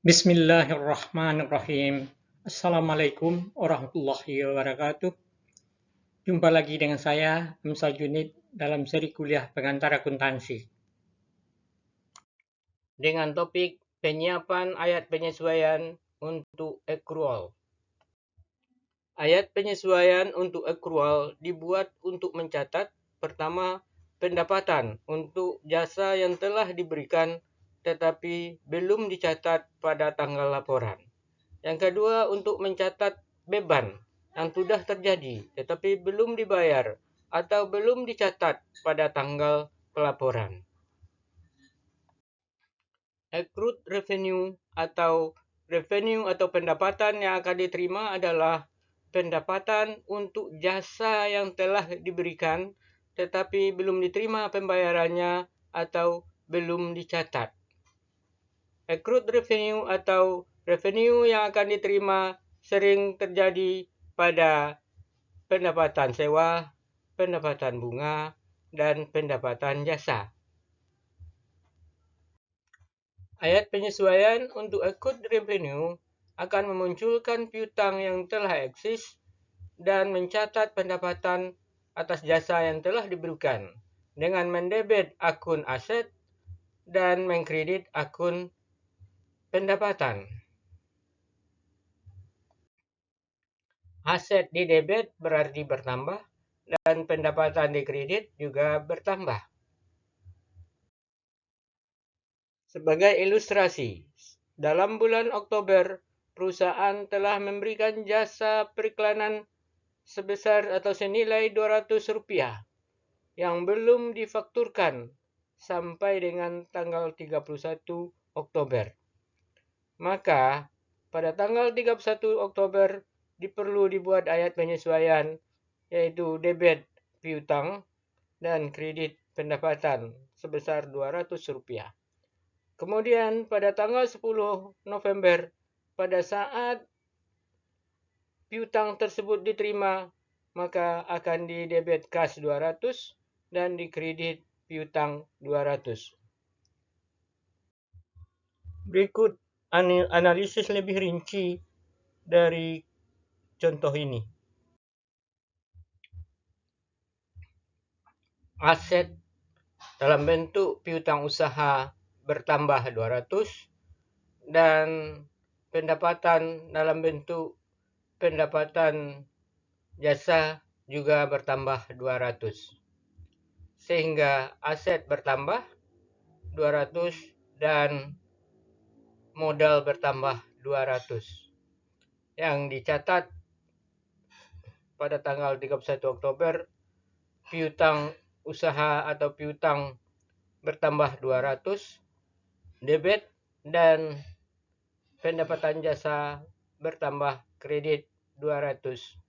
Bismillahirrahmanirrahim. Assalamualaikum warahmatullahi wabarakatuh. Jumpa lagi dengan saya, Hamzah Junid, dalam seri kuliah pengantar akuntansi. Dengan topik penyiapan ayat penyesuaian untuk accrual. Ayat penyesuaian untuk accrual dibuat untuk mencatat, pertama, pendapatan untuk jasa yang telah diberikan tetapi belum dicatat pada tanggal laporan. Yang kedua, untuk mencatat beban yang sudah terjadi tetapi belum dibayar atau belum dicatat pada tanggal pelaporan. Accrued revenue atau pendapatan yang akan diterima adalah pendapatan untuk jasa yang telah diberikan tetapi belum diterima pembayarannya atau belum dicatat. Accrued revenue atau revenue yang akan diterima sering terjadi pada pendapatan sewa, pendapatan bunga, dan pendapatan jasa. Ayat penyesuaian untuk accrued revenue akan memunculkan piutang yang telah eksis dan mencatat pendapatan atas jasa yang telah diberikan dengan mendebit akun aset dan mengkredit akun pendapatan. Aset di debit berarti bertambah dan pendapatan di kredit juga bertambah. Sebagai ilustrasi, dalam bulan Oktober, perusahaan telah memberikan jasa periklanan sebesar atau senilai Rp200 yang belum difakturkan sampai dengan tanggal 31 Oktober. Maka, pada tanggal 31 Oktober diperlu dibuat ayat penyesuaian, yaitu debit piutang dan kredit pendapatan sebesar Rp200. Kemudian pada tanggal 10 November, pada saat piutang tersebut diterima, maka akan didebit kas 200 dan dikredit piutang 200. Berikut analisis lebih rinci dari contoh ini. Aset dalam bentuk piutang usaha bertambah 200 dan pendapatan dalam bentuk pendapatan jasa juga bertambah 200. Sehingga aset bertambah 200 dan modal bertambah 200. Yang dicatat pada tanggal 31 Oktober, piutang usaha atau piutang bertambah 200, debit dan pendapatan jasa bertambah kredit 200.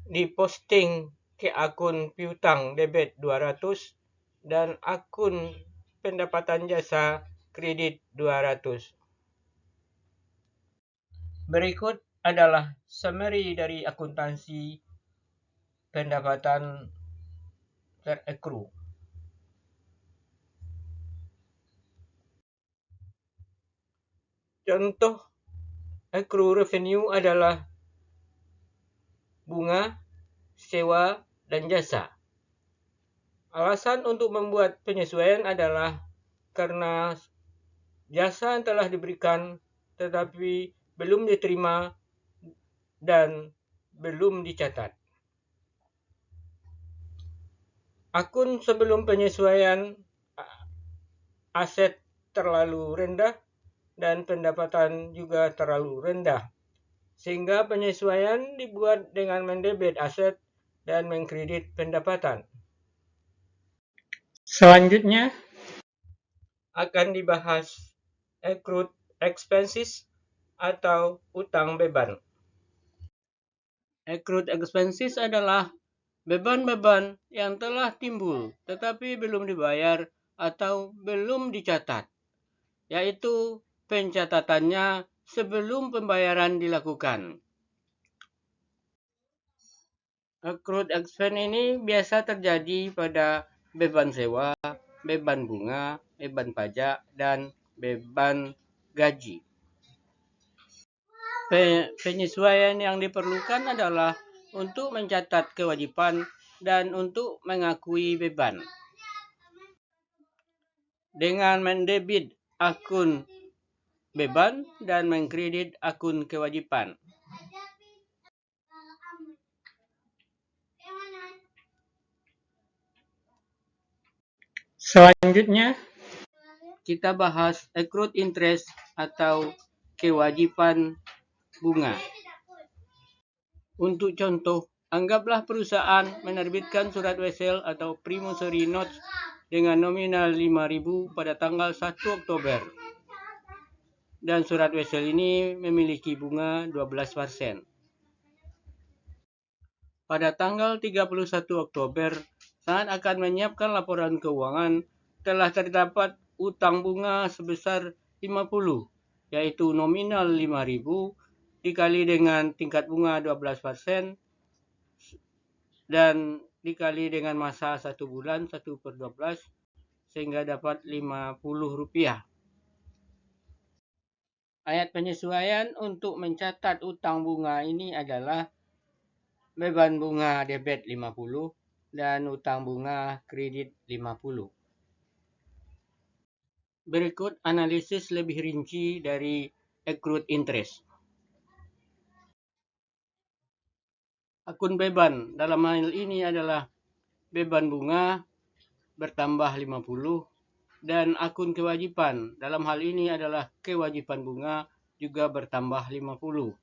Diposting ke akun piutang debit 200 dan akun pendapatan jasa kredit 200. Berikut adalah summary dari akuntansi pendapatan teraccrue. Contoh accrue revenue adalah bunga, sewa, dan jasa. Alasan untuk membuat penyesuaian adalah karena jasa yang telah diberikan tetapi belum diterima dan belum dicatat. Akun sebelum penyesuaian aset terlalu rendah dan pendapatan juga terlalu rendah, sehingga penyesuaian dibuat dengan mendebit aset dan mengkredit pendapatan. Selanjutnya akan dibahas accrued expenses atau utang beban. Accrued expenses adalah beban-beban yang telah timbul tetapi belum dibayar atau belum dicatat, yaitu pencatatannya sebelum pembayaran dilakukan. Accrued expense ini biasa terjadi pada beban sewa, beban bunga, beban pajak, dan beban gaji. Penyesuaian yang diperlukan adalah untuk mencatat kewajiban dan untuk mengakui beban. Dengan mendebit akun beban dan mengkredit akun kewajiban. Selanjutnya, kita bahas accrued interest atau kewajiban bunga. Untuk contoh, anggaplah perusahaan menerbitkan surat wesel atau promissory notes dengan nominal 5.000 pada tanggal 1 Oktober. Dan surat wesel ini memiliki bunga 12%. Pada tanggal 31 Oktober, saat akan menyiapkan laporan keuangan, telah terdapat utang bunga sebesar 50, yaitu nominal 5.000 dikali dengan tingkat bunga 12% dan dikali dengan masa 1 bulan 1/12 sehingga dapat Rp50. Ayat penyesuaian untuk mencatat utang bunga ini adalah beban bunga debit 50 dan utang bunga kredit 50. Berikut analisis lebih rinci dari accrued interest. Akun beban dalam hal ini adalah beban bunga bertambah 50 dan akun kewajiban dalam hal ini adalah kewajiban bunga juga bertambah 50.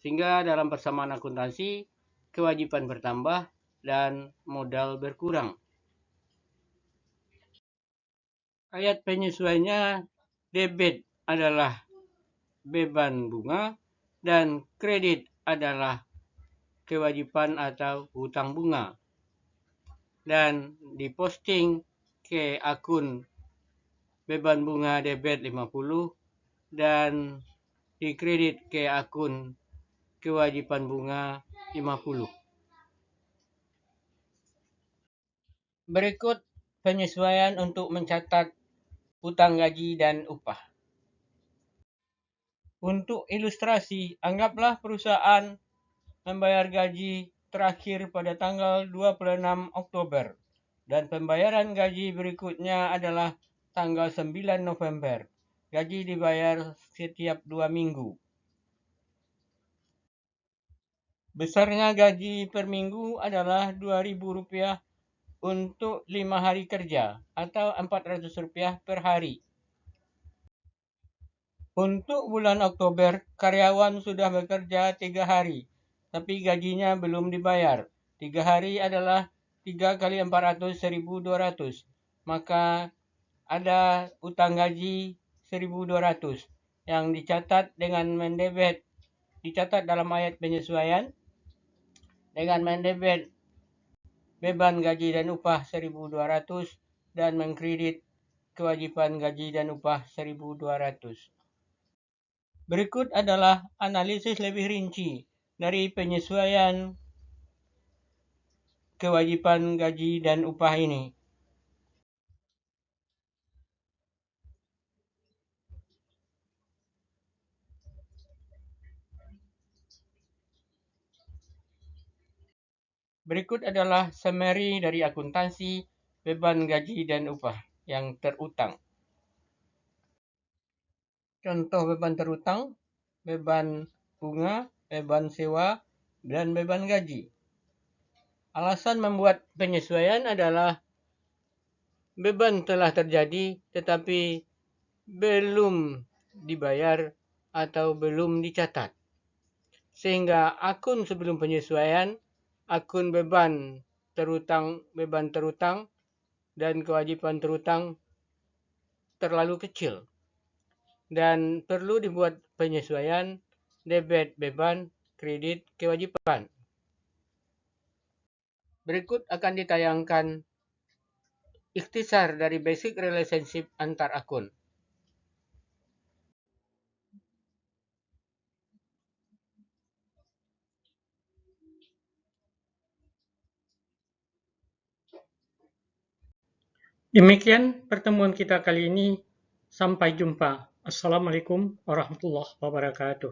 Sehingga dalam persamaan akuntansi kewajiban bertambah dan modal berkurang. Ayat penyesuaiannya debit adalah beban bunga dan kredit adalah kewajiban atau hutang bunga. Dan diposting ke akun beban bunga debit 50 dan dikredit ke akun kewajiban bunga 50. Berikut penyesuaian untuk mencatat utang gaji dan upah. Untuk ilustrasi, anggaplah perusahaan membayar gaji terakhir pada tanggal 26 Oktober dan pembayaran gaji berikutnya adalah tanggal 9 November. Gaji dibayar setiap 2 minggu. Besarnya gaji per minggu adalah Rp2.000 untuk 5 hari kerja atau Rp400 per hari. Untuk bulan Oktober, karyawan sudah bekerja 3 hari, tapi gajinya belum dibayar. 3 hari adalah 3 kali 400, 1.200. Maka ada utang gaji 1.200 yang dicatat dengan mendebit, dicatat dalam ayat penyesuaian dengan mendebit beban gaji dan upah 1.200 dan mengkredit kewajiban gaji dan upah 1.200. Berikut adalah analisis lebih rinci dari penyesuaian kewajiban gaji dan upah ini. Berikut adalah summary dari akuntansi beban gaji dan upah yang terutang. Contoh beban terutang, beban bunga, beban sewa, dan beban gaji. Alasan membuat penyesuaian adalah beban telah terjadi tetapi belum dibayar atau belum dicatat. Sehingga akun sebelum penyesuaian, akun beban terutang dan kewajiban terutang terlalu kecil. Dan perlu dibuat penyesuaian debit beban, kredit kewajiban. Berikut akan ditayangkan ikhtisar dari basic relationship antar akun. Demikian pertemuan kita kali ini. Sampai jumpa. Assalamualaikum warahmatullahi wabarakatuh.